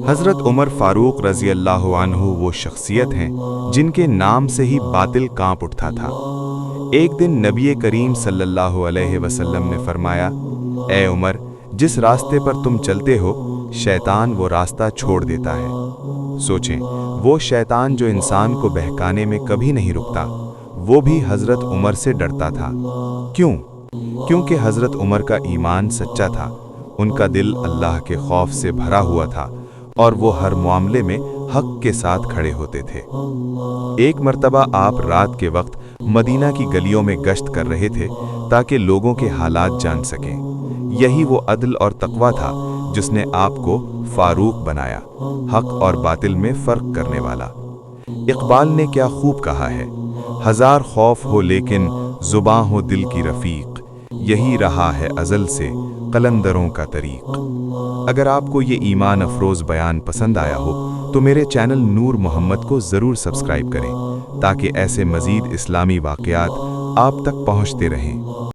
حضرت عمر فاروق رضی اللہ عنہ وہ شخصیت ہیں جن کے نام سے ہی باطل کانپ اٹھتا تھا۔ ایک دن نبی کریم صلی اللہ علیہ وسلم نے فرمایا، اے عمر، جس راستے پر تم چلتے ہو شیطان وہ راستہ چھوڑ دیتا ہے۔ سوچیں، وہ شیطان جو انسان کو بہکانے میں کبھی نہیں رکتا، وہ بھی حضرت عمر سے ڈرتا تھا۔ کیوں؟ کیونکہ حضرت عمر کا ایمان سچا تھا، ان کا دل اللہ کے خوف سے بھرا ہوا تھا، اور وہ ہر معاملے میں حق کے ساتھ کھڑے ہوتے تھے۔ ایک مرتبہ آپ رات کے وقت مدینہ کی گلیوں میں گشت کر رہے تھے تاکہ لوگوں کے حالات جان سکیں۔ یہی وہ عدل اور تقویٰ تھا جس نے آپ کو فاروق بنایا، حق اور باطل میں فرق کرنے والا۔ اقبال نے کیا خوب کہا ہے، ہزار خوف ہو لیکن زباں ہو دل کی رفیق، یہی رہا ہے ازل سے قلندروں کا طریق۔ اگر آپ کو یہ ایمان افروز بیان پسند آیا ہو تو میرے چینل نور محمد کو ضرور سبسکرائب کریں تاکہ ایسے مزید اسلامی واقعات آپ تک پہنچتے رہیں۔